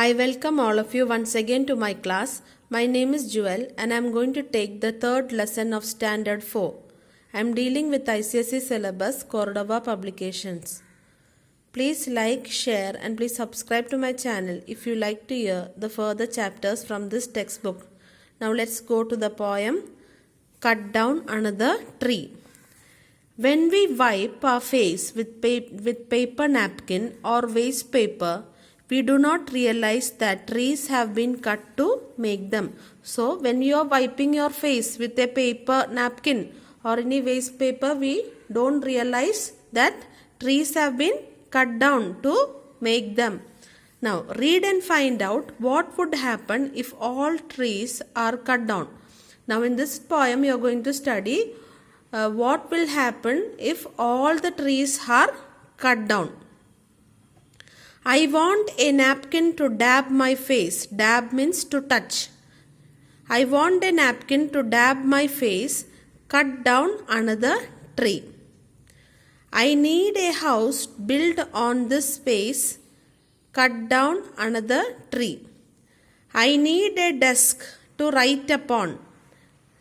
I welcome all of you once again to my class. My name is Jewel and I am going to take the third lesson of Standard 4. I am dealing with ICSE syllabus Cordova Publications. Please like, share and please subscribe to my channel if you like to hear the further chapters from this textbook. Now let's go to the poem Cut Down Another Tree. When we wipe our face with paper napkin or waste paper, we do not realize that trees have been cut to make them. So, when you are wiping your face with a paper napkin or any waste paper, we don't realize that trees have been cut down to make them. Now, read and find out what would happen if all trees are cut down. Now, in this poem, you are going to study what will happen if all the trees are cut down. I want a napkin to dab my face. Dab means to touch. I want a napkin to dab my face. Cut down another tree. I need a house built on this space. Cut down another tree. I need a desk to write upon.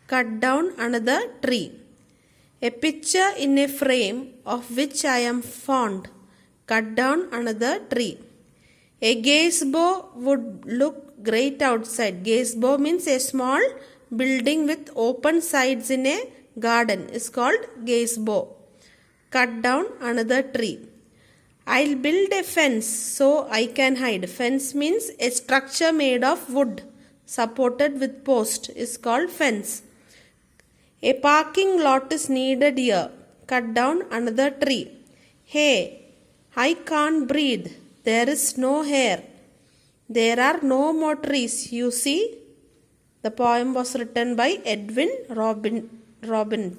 Cut down another tree. A picture in a frame of which I am fond. Cut down another tree. A gazebo would look great outside. Gazebo means a small building with open sides in a garden is called gazebo. Cut down another tree. I'll build a fence so I can hide. Fence means a structure made of wood supported with post is called fence. A parking lot is needed here. Cut down another tree. Hey, I can't breathe. There is no air. There are no more trees. You see? The poem was written by Edwin Robin.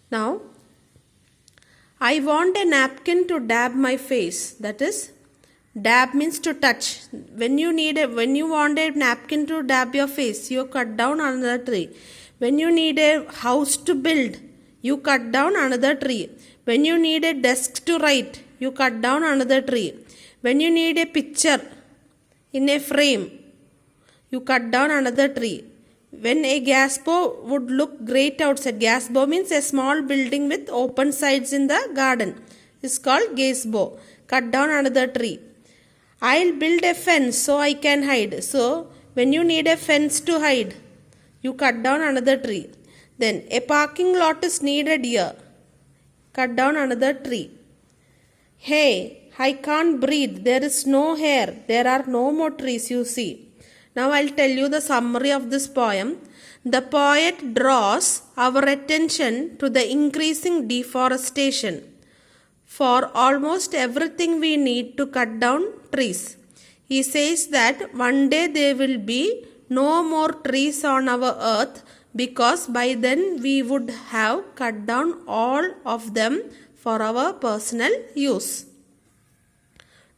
Now, I want a napkin to dab my face. That is, dab means to touch. When you want a napkin to dab your face, you cut down another tree. When you need a house to build, you cut down another tree. When you need a desk to write, you cut down another tree. When you need a picture in a frame, you cut down another tree. When a gazebo would look great outside, gazebo means a small building with open sides in the garden. It's called gazebo. Cut down another tree. I'll build a fence so I can hide. So, when you need a fence to hide, you cut down another tree. Then, a parking lot is needed here. Cut down another tree. Hey, I can't breathe. There is no air. There are no more trees, you see. Now I'll tell you the summary of this poem. The poet draws our attention to the increasing deforestation. For almost everything we need to cut down trees. He says that one day there will be no more trees on our earth because by then we would have cut down all of them for our personal use.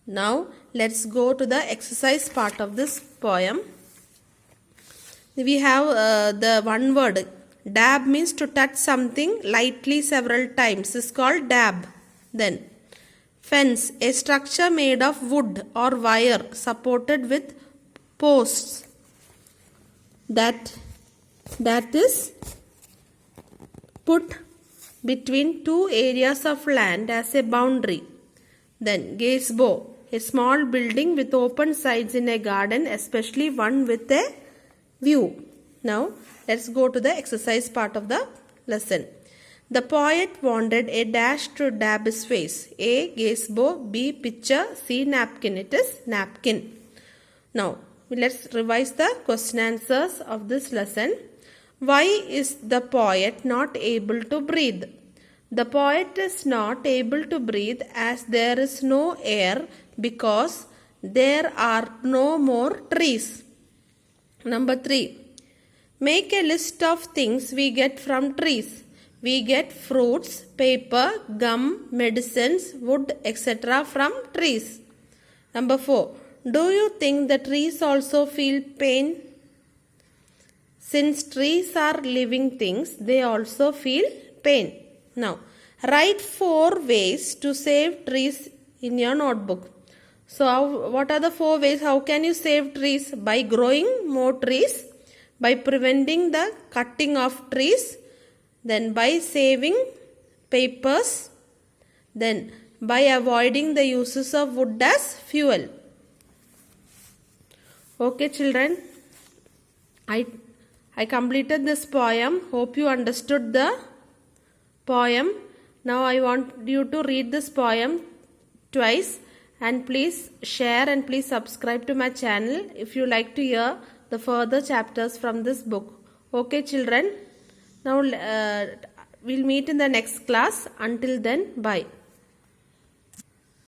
Now let's go to the exercise part of this poem. We have the one word. Dab means to touch something lightly several times. It's called dab. Then fence, a structure made of wood or wire supported with posts. That is put between two areas of land as a boundary. Then gazebo, a small building with open sides in a garden, especially one with a view. Now let's go to the exercise part of the lesson. The poet wanted a dash to dab his face. A. Gazebo. B. Picture. C. Napkin. It is napkin. Now let's revise the question answers of this lesson. Why is the poet not able to breathe? The poet is not able to breathe as there is no air because there are no more trees. Number 3. Make a list of things we get from trees. We get fruits, paper, gum, medicines, wood, etc. from trees. Number 4. Do you think the trees also feel pain? Since trees are living things, they also feel pain. Now, write 4 ways to save trees in your notebook. So what are the 4 ways? How can you save trees? By growing more trees, by preventing the cutting of trees, then by saving papers, then by avoiding the uses of wood as fuel. Okay children, I completed this poem. Hope you understood the poem. Now I want you to read this poem twice, and please share and please subscribe to my channel if you like to hear the further chapters from this book. Okay children, now we'll meet in the next class. Until then, bye.